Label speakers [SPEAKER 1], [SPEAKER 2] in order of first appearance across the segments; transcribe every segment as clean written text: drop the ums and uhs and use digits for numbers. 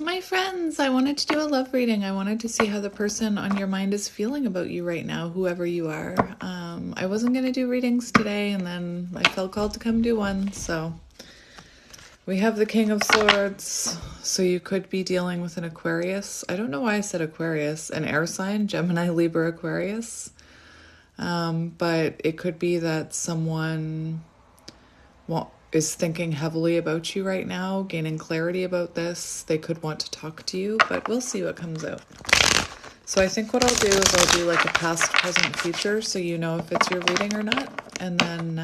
[SPEAKER 1] My friends, I wanted to do a love reading. I wanted to see how the person on your mind is feeling about you right now, whoever you are. I wasn't going to do readings today, and then I felt called to come do one. So we have the King of Swords. So you could be dealing with an Aquarius. I don't know why I said Aquarius. An air sign, Gemini, Libra, Aquarius. But it could be that someone is thinking heavily about you right now, gaining clarity about this. They could want to talk to you, but we'll see what comes out. So I think what I'll do is I'll do like a past, present, future, so you know if it's your reading or not. And then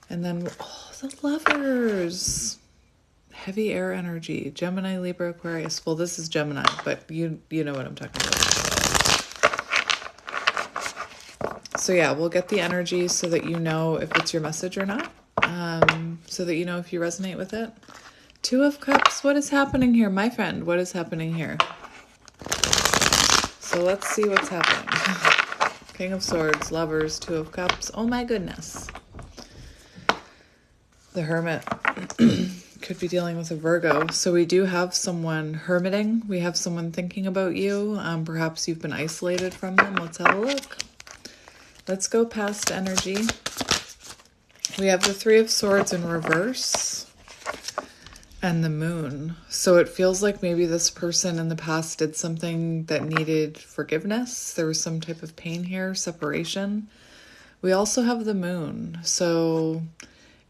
[SPEAKER 1] the Lovers. Heavy air energy. Gemini, Libra, Aquarius. Well, this is Gemini, but you know what I'm talking about. So yeah, we'll get the energy so that you know if it's your message or not. So that you know if you resonate with it. Two of Cups. What is happening here, my friend? What is happening here? So let's see what's happening. King of Swords, Lovers, Two of Cups. Oh my goodness. The Hermit. Could be dealing with a Virgo. So we do have someone hermiting. We have someone thinking about you. Perhaps you've been isolated from them. Let's have a look. Let's go past energy. We have the Three of Swords in reverse and the Moon. So it feels like maybe this person in the past did something that needed forgiveness. There was some type of pain here, separation. We also have the Moon. So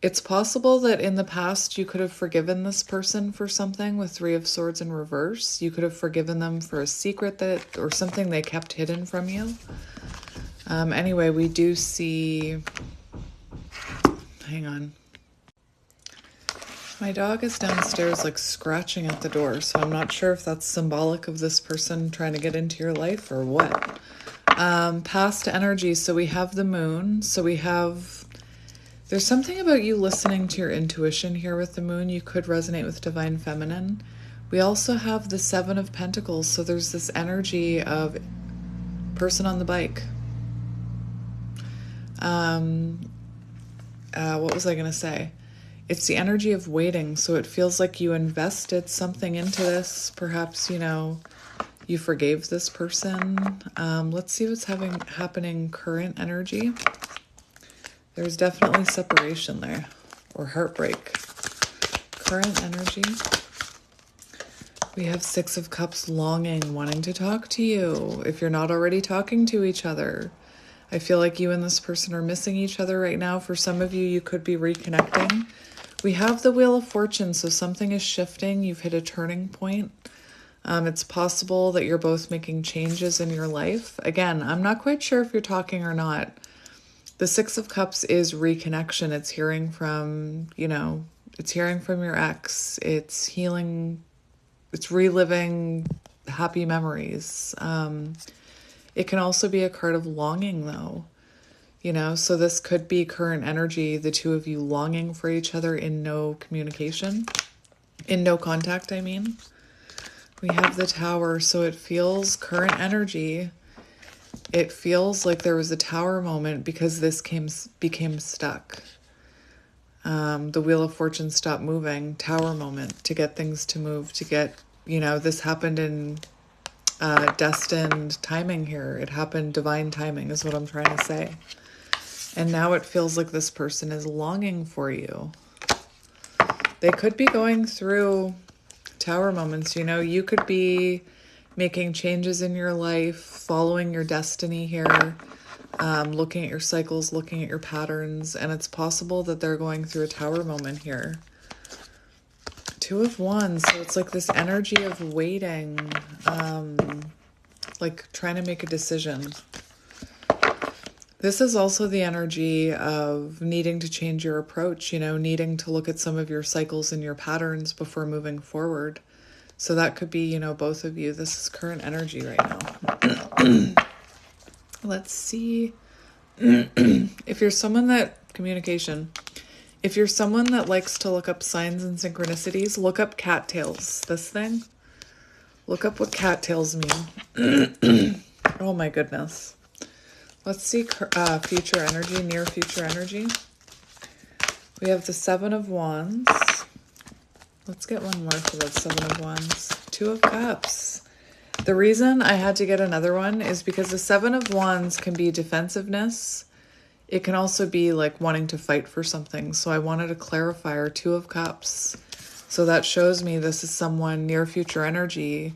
[SPEAKER 1] it's possible that in the past you could have forgiven this person for something with Three of Swords in reverse. You could have forgiven them for a secret that or something they kept hidden from you. Anyway, we do see, hang on. My dog is downstairs like scratching at the door, so I'm not sure if that's symbolic of this person trying to get into your life or what. Past energy, so we have the Moon, so we have, there's something about you listening to your intuition here with the Moon. You could resonate with Divine Feminine. We also have the Seven of Pentacles, so there's this energy of person on the bike. What was I going to say? It's the energy of waiting. So it feels like you invested something into this. Perhaps, you forgave this person. Let's see what's happening current energy. There's definitely separation there or heartbreak. Current energy. We have Six of Cups, longing, wanting to talk to you. If you're not already talking to each other, I feel like you and this person are missing each other right now. For some of you, you could be reconnecting. We have the Wheel of Fortune, so something is shifting. You've hit a turning point. It's possible that you're both making changes in your life. Again, I'm not quite sure if you're talking or not. The Six of Cups is reconnection. It's hearing from, it's hearing from your ex. It's healing. It's reliving happy memories. It can also be a card of longing, though. So this could be current energy, the two of you longing for each other in no communication, in no contact, I mean. We have the Tower, so it feels current energy. It feels like there was a Tower moment because this became stuck. The Wheel of Fortune stopped moving. Tower moment to get things to move, to get, this happened in destined timing here. It happened, divine timing is what I'm trying to say. And now it feels like this person is longing for you. They could be going through Tower moments. You could be making changes in your life, following your destiny here, looking at your cycles, looking at your patterns, and it's possible that they're going through a Tower moment here. Two of Wands, so it's like this energy of waiting, like trying to make a decision. This is also the energy of needing to change your approach, needing to look at some of your cycles and your patterns before moving forward. So that could be, both of you. This is current energy right now. Let's see. If you're someone that, communication, if you're someone that likes to look up signs and synchronicities, look up cattails. This thing. Look up what cattails mean. Oh my goodness. Let's see future energy, near future energy. We have the Seven of Wands. Let's get one more for that Seven of Wands. Two of Cups. The reason I had to get another one is because the Seven of Wands can be defensiveness. It can also be like wanting to fight for something. So I wanted to clarify our Two of Cups. So that shows me this is someone near future energy.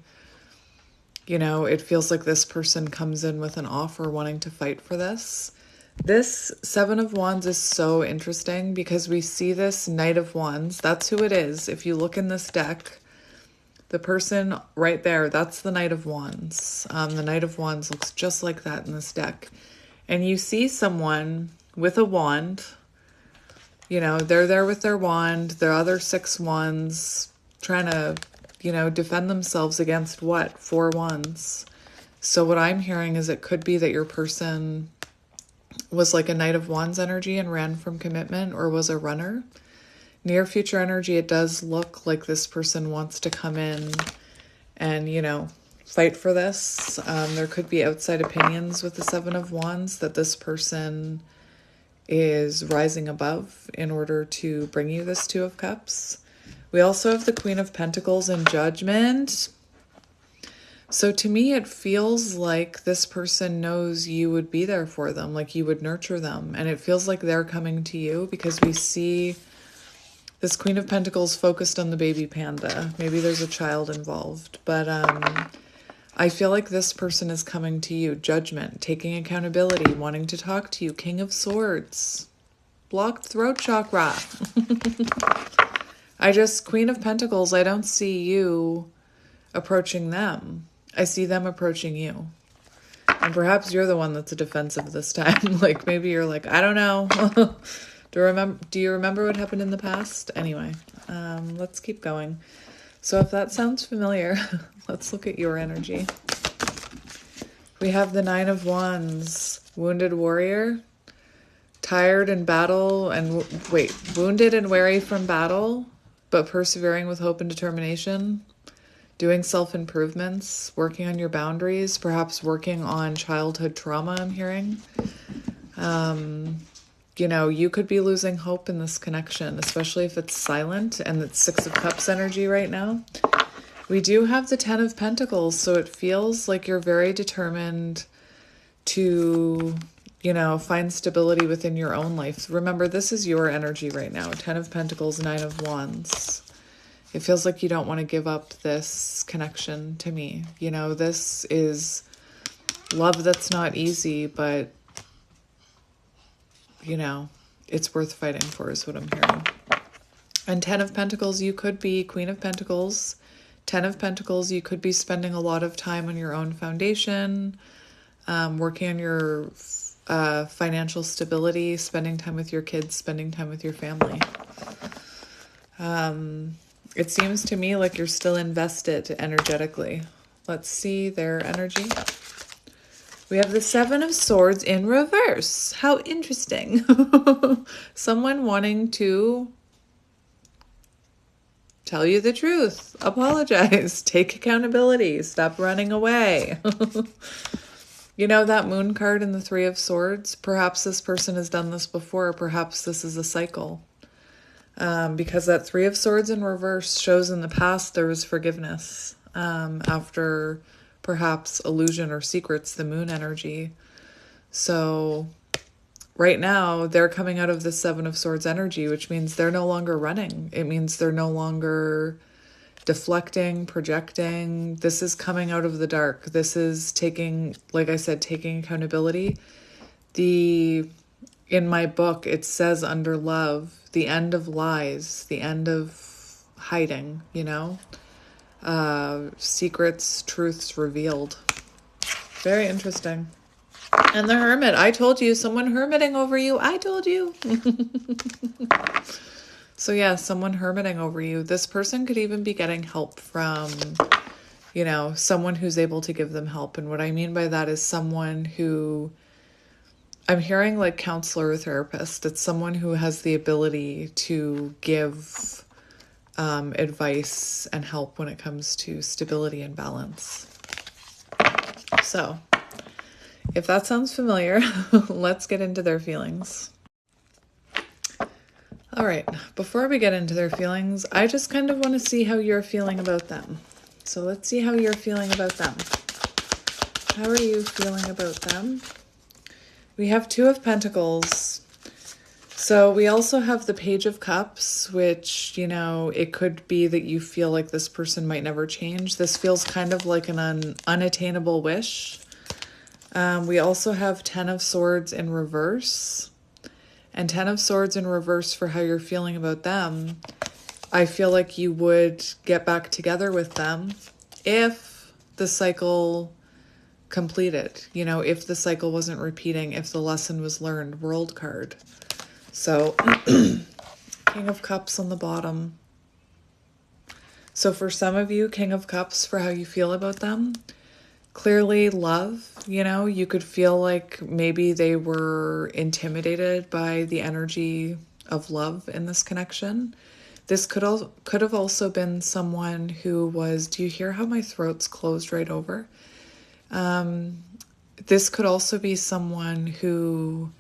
[SPEAKER 1] You know, it feels like this person comes in with an offer wanting to fight for this. This Seven of Wands is so interesting because we see this Knight of Wands. That's who it is. If you look in this deck, the person right there, that's the Knight of Wands. The Knight of Wands looks just like that in this deck. And you see someone with a wand. You know, they're there with their wand. Their other 6 wands trying to, you know, defend themselves against what? 4 wands. So what I'm hearing is it could be that your person was like a Knight of Wands energy and ran from commitment, or was a runner. Near future energy, it does look like this person wants to come in and, you know, fight for this. There could be outside opinions with the Seven of Wands that this person is rising above in order to bring you this Two of Cups. We also have the Queen of Pentacles and Judgment. So to me, it feels like this person knows you would be there for them, like you would nurture them. And it feels like they're coming to you because we see this Queen of Pentacles focused on the baby panda. Maybe there's a child involved, but I feel like this person is coming to you. Judgment, taking accountability, wanting to talk to you. King of Swords, blocked throat chakra. Queen of Pentacles, I don't see you approaching them. I see them approaching you. And perhaps you're the one that's defensive this time. Like maybe you're like, I don't know. Do you remember what happened in the past? Anyway, let's keep going. So if that sounds familiar, let's look at your energy. We have the Nine of Wands, wounded warrior, tired in battle and wounded and weary from battle, but persevering with hope and determination, doing self-improvements, working on your boundaries, perhaps working on childhood trauma, I'm hearing. You know, you could be losing hope in this connection, especially if it's silent, and it's Six of Cups energy right now. We do have the Ten of Pentacles, so it feels like you're very determined to, you know, find stability within your own life. Remember, this is your energy right now. Ten of Pentacles, Nine of Wands. It feels like you don't want to give up this connection to me. You know, this is love that's not easy, but you know, it's worth fighting for is what I'm hearing. And Ten of Pentacles, you could be Queen of Pentacles. Ten of Pentacles, you could be spending a lot of time on your own foundation, working on your financial stability, spending time with your kids, spending time with your family. It seems to me like you're still invested energetically. Let's see their energy. We have the Seven of Swords in reverse. How interesting. Someone wanting to tell you the truth, apologize, take accountability, stop running away. You know that Moon card in the Three of Swords? Perhaps this person has done this before. Perhaps this is a cycle. Because that Three of Swords in reverse shows in the past there was forgiveness after perhaps illusion or secrets, the Moon energy. So right now they're coming out of the Seven of Swords energy, which means they're no longer running. It means they're no longer deflecting, projecting. This is coming out of the dark. This is taking, like I said, taking accountability. In my book, it says under love, the end of lies, the end of hiding, you know? Secrets, truths revealed. Very interesting. And the Hermit, I told you, someone hermiting over you. I told you. So yeah, someone hermiting over you. This person could even be getting help from, you know, someone who's able to give them help. And what I mean by that is someone who, I'm hearing like counselor or therapist. It's someone who has the ability to give advice and help when it comes to stability and balance. So if that sounds familiar, let's get into their feelings. All right, before we get into their feelings, I just kind of want to see how you're feeling about them. So let's see how you're feeling about them. How are you feeling about them? We have Two of Pentacles. So we also have the Page of Cups, which, you know, it could be that you feel like this person might never change. This feels kind of like an unattainable wish. We also have Ten of Swords in reverse. And Ten of Swords in reverse for how you're feeling about them. I feel like you would get back together with them if the cycle completed. You know, if the cycle wasn't repeating, if the lesson was learned. World card. So, King of Cups on the bottom. So for some of you, King of Cups for how you feel about them. Clearly love, you know, you could feel like maybe they were intimidated by the energy of love in this connection. This could have also been someone who was, do you hear how my throat's closed right over? This could also be someone who,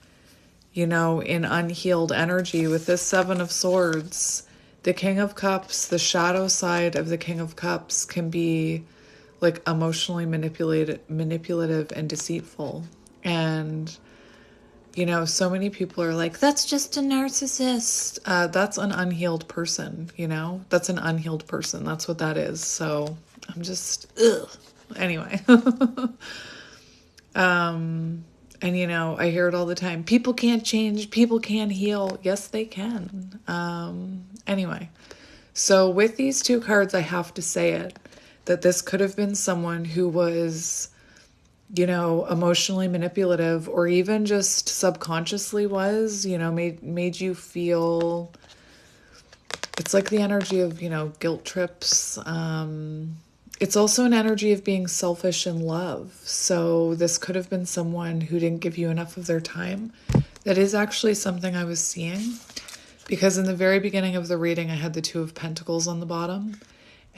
[SPEAKER 1] you know, in unhealed energy with this Seven of Swords, the King of Cups, the shadow side of the King of Cups can be like emotionally manipulative and deceitful. And, you know, so many people are like, that's just a narcissist. That's an unhealed person, you know? That's an unhealed person. That's what that is. So I'm just, ugh. Anyway. And, you know, I hear it all the time. People can't change. People can't heal. Yes, they can. Anyway. So with these two cards, I have to say it. That this could have been someone who was, you know, emotionally manipulative, or even just subconsciously was, you know, made you feel, it's like the energy of, you know, guilt trips. It's also an energy of being selfish in love. So this could have been someone who didn't give you enough of their time. That is actually something I was seeing, because in the very beginning of the reading, I had the Two of Pentacles on the bottom.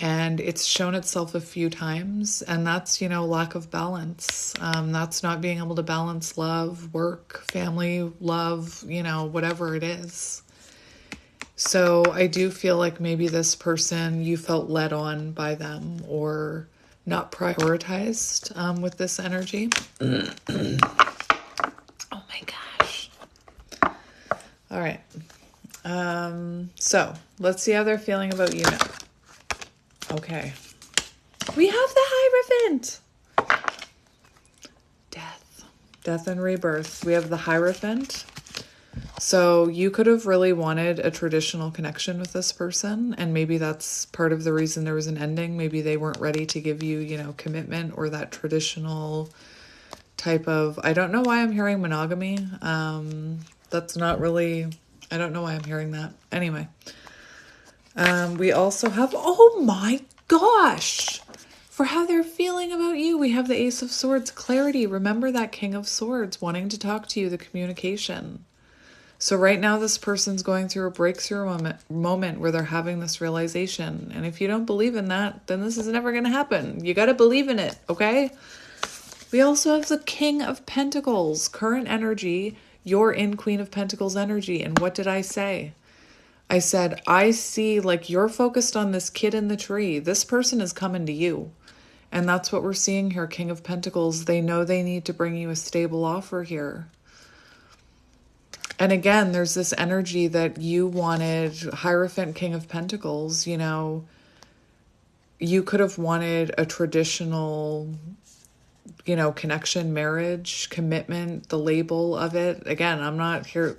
[SPEAKER 1] And it's shown itself a few times, and that's, you know, lack of balance. That's not being able to balance love, work, family, love, you know, whatever it is. So I do feel like maybe this person, you felt led on by them or not prioritized with this energy. Oh my gosh. All right. So let's see how they're feeling about you now. Okay. We have the Hierophant. Death and rebirth. We have the Hierophant. So you could have really wanted a traditional connection with this person, and maybe that's part of the reason there was an ending. Maybe they weren't ready to give you, you know, commitment or that traditional type of, I don't know why I'm hearing monogamy. That's not really, I don't know why I'm hearing that. Anyway. We also have, oh my gosh, for how they're feeling about you, we have the Ace of Swords, clarity. Remember that King of Swords wanting to talk to you, the communication. So right now this person's going through a breakthrough moment where they're having this realization. And if you don't believe in that, then this is never going to happen. You got to believe in it, okay? We also have the King of Pentacles, current energy. You're in Queen of Pentacles energy. And what did I say? I said, I see, like, you're focused on this kid in the tree. This person is coming to you. And that's what we're seeing here, King of Pentacles. They know they need to bring you a stable offer here. And again, there's this energy that you wanted, Hierophant, King of Pentacles, you know, you could have wanted a traditional, you know, connection, marriage, commitment, the label of it. Again, I'm not here.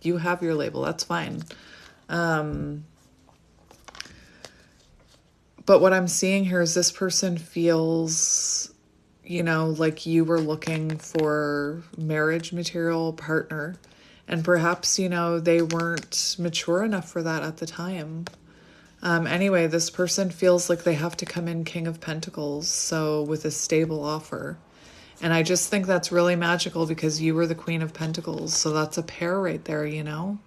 [SPEAKER 1] You have your label. That's fine. But what I'm seeing here is this person feels, you know, like you were looking for marriage material partner, and perhaps, you know, they weren't mature enough for that at the time. Anyway, this person feels like they have to come in King of Pentacles, so with a stable offer. And I just think that's really magical because you were the Queen of Pentacles, so that's a pair right there, you know?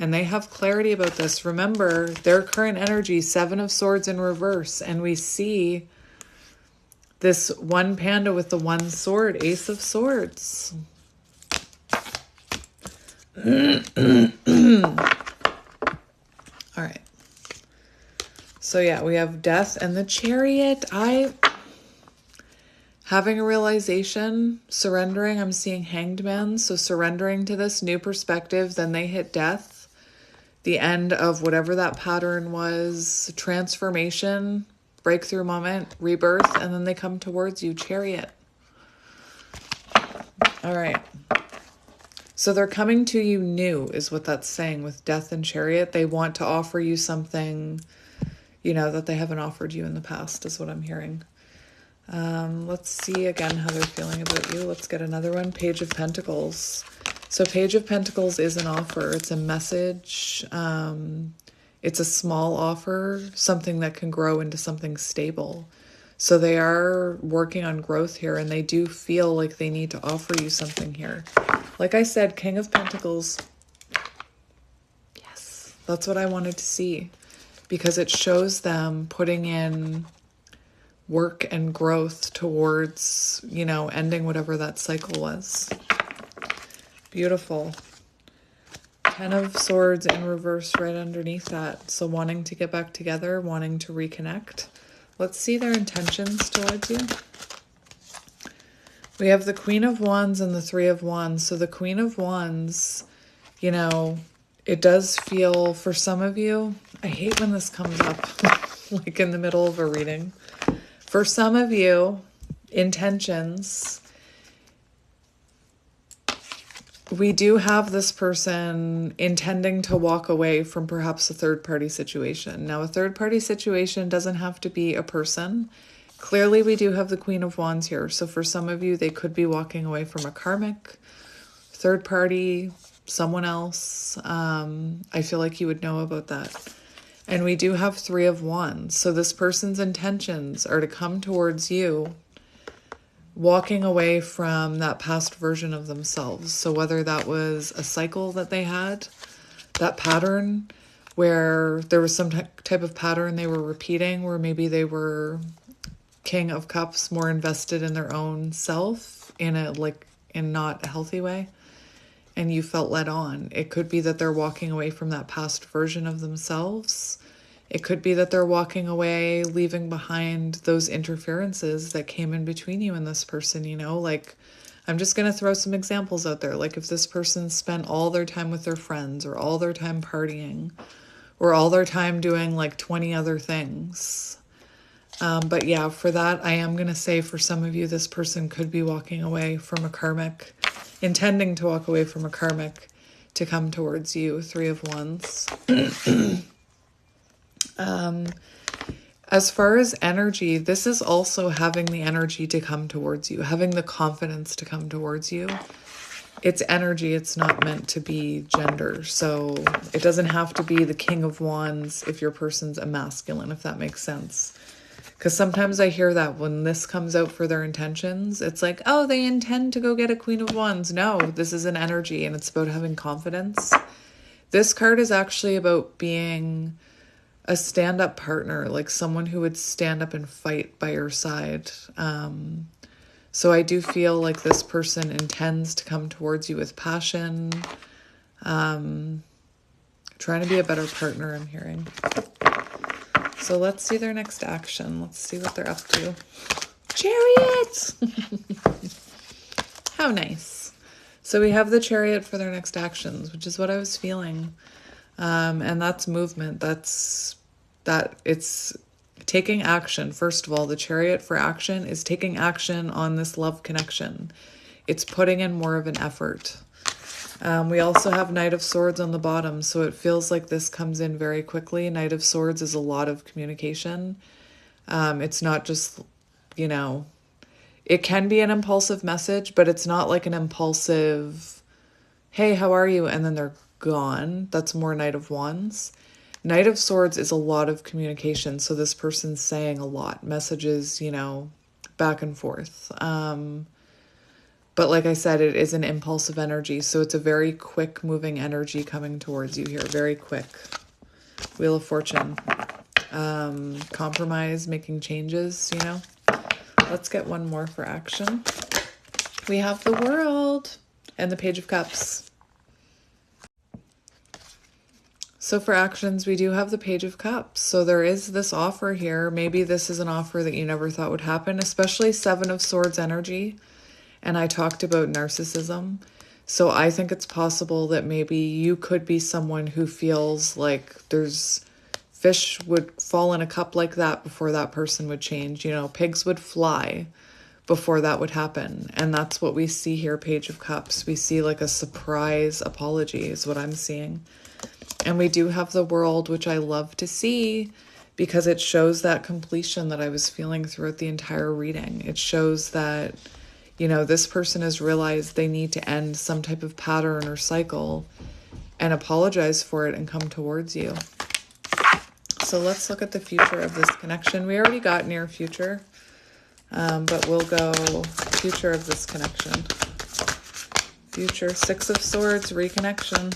[SPEAKER 1] And they have clarity about this. Remember, their current energy, Seven of Swords in reverse. And we see this one panda with the one sword, Ace of Swords. All right. So yeah, we have Death and the Chariot. Having a realization, surrendering. I'm seeing Hanged Man. So surrendering to this new perspective, then they hit death. The end of whatever that pattern was, transformation, breakthrough moment, rebirth, and then they come towards you, Chariot. All right. So they're coming to you new is what that's saying with Death and Chariot. They want to offer you something, you know, that they haven't offered you in the past is what I'm hearing. Let's see again how they're feeling about you. Let's get another one. Page of Pentacles. So Page of Pentacles is an offer. It's a message. It's a small offer, something that can grow into something stable. So they are working on growth here, and they do feel like they need to offer you something here. Like I said, King of Pentacles. Yes, that's what I wanted to see, because it shows them putting in work and growth towards, you know, ending whatever that cycle was. Beautiful. 10 of Swords in reverse right underneath that. So wanting to get back together, wanting to reconnect. Let's see their intentions towards you. We have the Queen of Wands and the Three of Wands. So the Queen of Wands, you know, it does feel for some of you, I hate when this comes up like in the middle of a reading. For some of you, intentions, we do have this person intending to walk away from perhaps a third-party situation. Now, a third-party situation doesn't have to be a person. Clearly, we do have the Queen of Wands here. So for some of you, they could be walking away from a karmic, third-party, someone else. I feel like you would know about that. And we do have Three of Wands. So this person's intentions are to come towards you, walking away from that past version of themselves. So whether that was a cycle that they had, that pattern where there was some type of pattern they were repeating, where maybe they were King of Cups, more invested in their own self in not a healthy way, and you felt led on. It could be that they're walking away from that past version of themselves. It could be that they're walking away, leaving behind those interferences that came in between you and this person, you know, like, I'm just going to throw some examples out there. Like if this person spent all their time with their friends, or all their time partying, or all their time doing like 20 other things. But yeah, for that, I am going to say for some of you, this person could be walking away from a karmic, intending to walk away from a karmic to come towards you. Three of Wands. As far as energy, this is also having the energy to come towards you, having the confidence to come towards you. It's energy. It's not meant to be gender. So it doesn't have to be the King of Wands if your person's a masculine, if that makes sense. Because sometimes I hear that when this comes out for their intentions, it's like, oh, they intend to go get a Queen of Wands. No, this is an energy, and it's about having confidence. This card is actually about being a stand-up partner, like someone who would stand up and fight by your side. So I do feel like this person intends to come towards you with passion, trying to be a better partner, I'm hearing. So let's see their next action. Let's see what they're up to. Chariot! How nice. So we have the Chariot for their next actions, which is what I was feeling. And that's movement. It's taking action. First of all, the Chariot for action is taking action on this love connection. It's putting in more of an effort. We also have Knight of Swords on the bottom, so it feels like this comes in very quickly. Knight of Swords is a lot of communication. It's not just, you know, it can be an impulsive message, but it's not like an impulsive, hey, how are you? And then they're gone. That's more Knight of Wands. Knight of Swords is a lot of communication, so this person's saying a lot. Messages, you know, back and forth. But like I said, it is an impulsive energy, so it's a very quick moving energy coming towards you here. Very quick. Wheel of Fortune. Compromise, making changes, you know. Let's get one more for action. We have the World and the Page of Cups. So for actions, we do have the Page of Cups. So there is this offer here. Maybe this is an offer that you never thought would happen, especially Seven of Swords energy. And I talked about narcissism. So I think it's possible that maybe you could be someone who feels like there's fish would fall in a cup like that before that person would change. You know, pigs would fly before that would happen. And that's what we see here, Page of Cups. We see like a surprise apology is what I'm seeing. And we do have the World, which I love to see because it shows that completion that I was feeling throughout the entire reading. It shows that, you know, this person has realized they need to end some type of pattern or cycle and apologize for it and come towards you. So let's look at the future of this connection. We already got near future, but we'll go future of this connection. Future, Six of Swords, reconnection.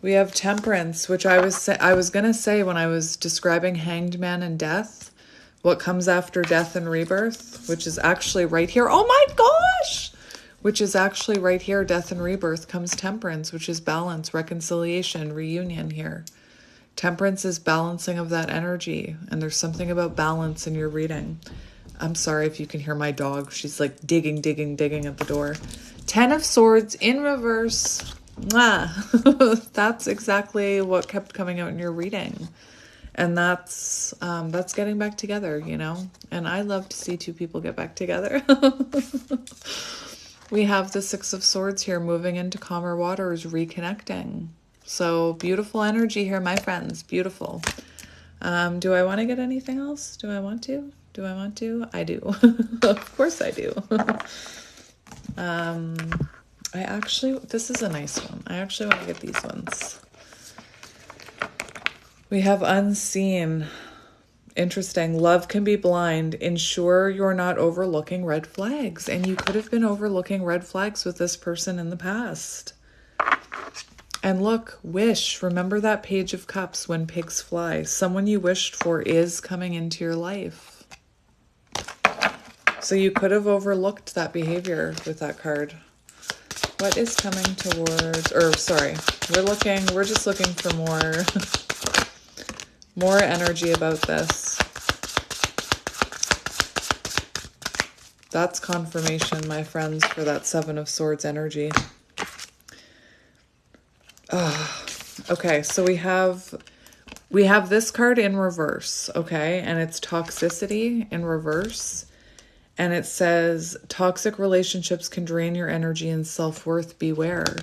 [SPEAKER 1] We have Temperance, which I was going to say when I was describing Hanged Man and Death, what comes after death and rebirth, which is actually right here. Oh my gosh! Which is actually right here, death and rebirth, comes Temperance, which is balance, reconciliation, reunion here. Temperance is balancing of that energy, and there's something about balance in your reading. I'm sorry if you can hear my dog. She's like digging at the door. Ten of Swords in reverse. Mwah. That's exactly what kept coming out in your reading. And that's getting back together, you know? And I love to see two people get back together. We have the Six of Swords here, moving into calmer waters, reconnecting. So beautiful energy here, my friends. Beautiful. Do I want to get anything else? Do I want to? I do. Of course I do. This is a nice one. I actually want to get these ones. We have Unseen. Interesting. Love can be blind. Ensure you're not overlooking red flags. And you could have been overlooking red flags with this person in the past. And look, wish. Remember that Page of Cups, when pigs fly. Someone you wished for is coming into your life. So you could have overlooked that behavior with that card. What is coming towards, we're just looking for more energy about this. That's confirmation, my friends, for that Seven of Swords energy. Okay, so we have this card in reverse, okay? And it's toxicity in reverse. And it says, toxic relationships can drain your energy and self-worth. Beware.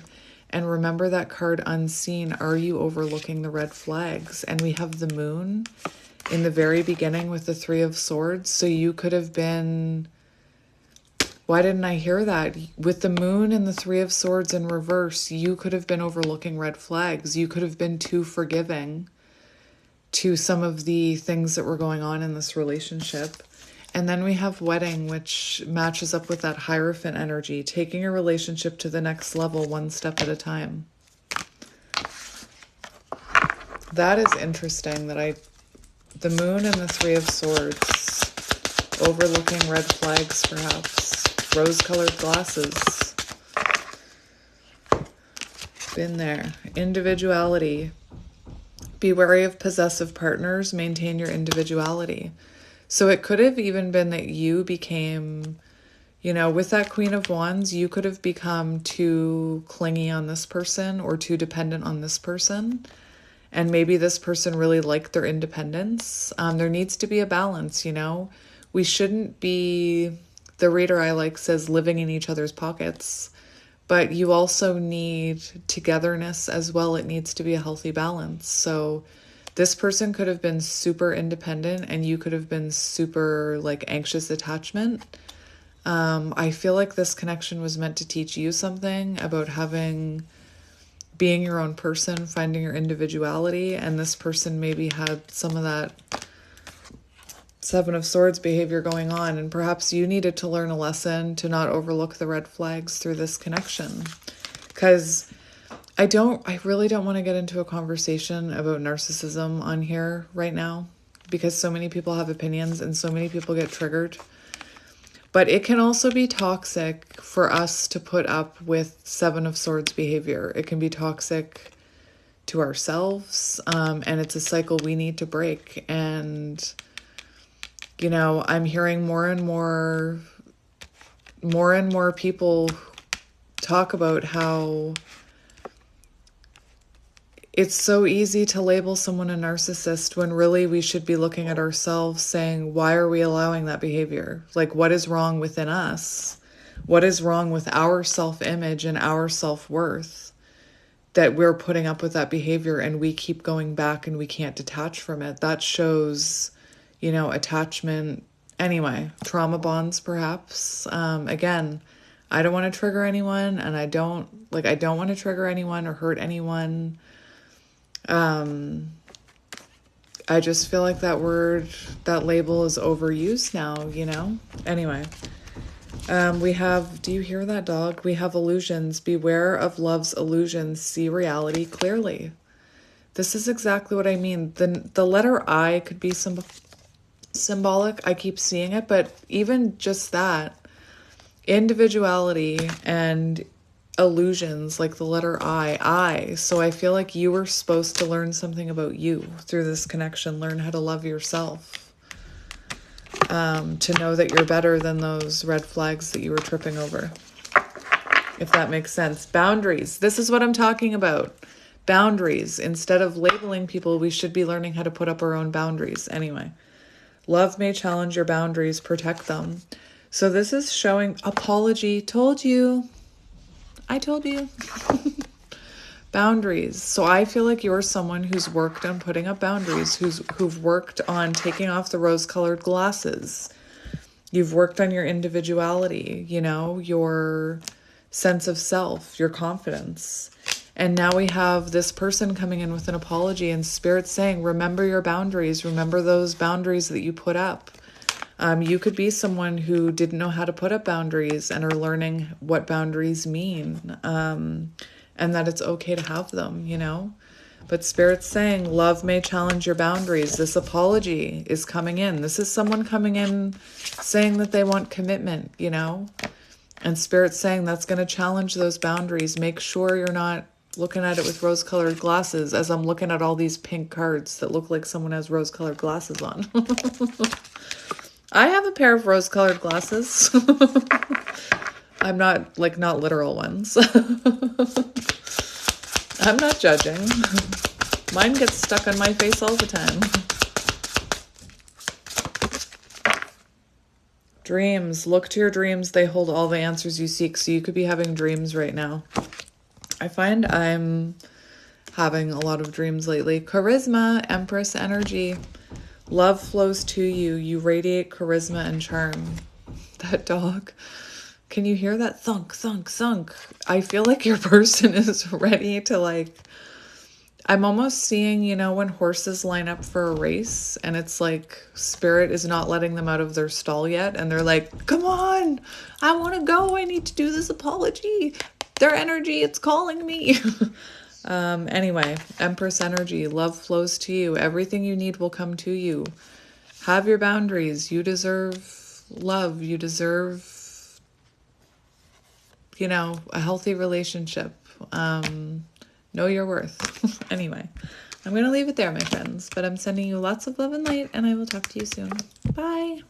[SPEAKER 1] And remember that card Unseen. Are you overlooking the red flags? And we have the Moon in the very beginning with the Three of Swords. So you could have been... Why didn't I hear that? With the Moon and the Three of Swords in reverse, you could have been overlooking red flags. You could have been too forgiving to some of the things that were going on in this relationship. And then we have Wedding, which matches up with that Hierophant energy, taking a relationship to the next level one step at a time. That is interesting that the Moon and the Three of Swords, overlooking red flags perhaps, rose-colored glasses. Been there. Individuality. Be wary of possessive partners, maintain your individuality. So it could have even been that you became, you know, with that Queen of Wands, you could have become too clingy on this person or too dependent on this person. And maybe this person really liked their independence. There needs to be a balance, you know. We shouldn't be, the reader I like says, living in each other's pockets. But you also need togetherness as well. It needs to be a healthy balance. So this person could have been super independent and you could have been super like anxious attachment. I feel like this connection was meant to teach you something about being your own person, finding your individuality. And this person maybe had some of that Seven of Swords behavior going on. And perhaps you needed to learn a lesson to not overlook the red flags through this connection. Because I really don't want to get into a conversation about narcissism on here right now because so many people have opinions and so many people get triggered. But it can also be toxic for us to put up with Seven of Swords behavior. It can be toxic to ourselves, and it's a cycle we need to break. And, you know, I'm hearing more and more people talk about how it's so easy to label someone a narcissist when really we should be looking at ourselves saying, why are we allowing that behavior? Like, what is wrong within us? What is wrong with our self-image and our self-worth that we're putting up with that behavior and we keep going back and we can't detach from it? That shows, you know, attachment. Anyway, trauma bonds perhaps. Again, I don't want to trigger anyone, and I don't want to trigger anyone or hurt anyone. I just feel like that word, that label is overused now, you know? Anyway, we have, do you hear that, dog? We have illusions. Beware of love's illusions. See reality clearly. This is exactly what I mean. The letter I could be symbolic. I keep seeing it, but even just that, individuality and illusions, like the letter I. So I feel like you were supposed to learn something about you through this connection, learn how to love yourself, to know that you're better than those red flags that you were tripping over, if that makes sense. Boundaries. This is what I'm talking about. Boundaries. Instead of labeling people, we should be learning how to put up our own boundaries. Anyway, love may challenge your boundaries, protect them. So this is showing apology. Told you. I told you. Boundaries. So I feel like you're someone who's worked on putting up boundaries, who've worked on taking off the rose-colored glasses. You've worked on your individuality, you know, your sense of self, your confidence. And now we have this person coming in with an apology and Spirit saying, remember your boundaries. Remember those boundaries that you put up. You could be someone who didn't know how to put up boundaries and are learning what boundaries mean, and that it's okay to have them, you know? But Spirit's saying love may challenge your boundaries. This apology is coming in. This is someone coming in saying that they want commitment, you know? And Spirit's saying that's going to challenge those boundaries. Make sure you're not looking at it with rose-colored glasses, as I'm looking at all these pink cards that look like someone has rose-colored glasses on. I have a pair of rose-colored glasses. I'm not literal ones. I'm not judging. Mine gets stuck on my face all the time. Dreams. Look to your dreams. They hold all the answers you seek. So you could be having dreams right now. I find I'm having a lot of dreams lately. Charisma, Empress energy. Love flows to you. You radiate charisma and charm. That dog. Can you hear that thunk, thunk, thunk? I feel like your person is ready to I'm almost seeing, you know, when horses line up for a race and it's like Spirit is not letting them out of their stall yet. And they're like, come on, I want to go. I need to do this apology. Their energy, it's calling me. Anyway, Empress energy, love flows to you. Everything you need will come to you. Have your boundaries. You deserve love. You deserve, you know, a healthy relationship. Know your worth. Anyway, I'm going to leave it there, my friends, but I'm sending you lots of love and light, and I will talk to you soon. Bye.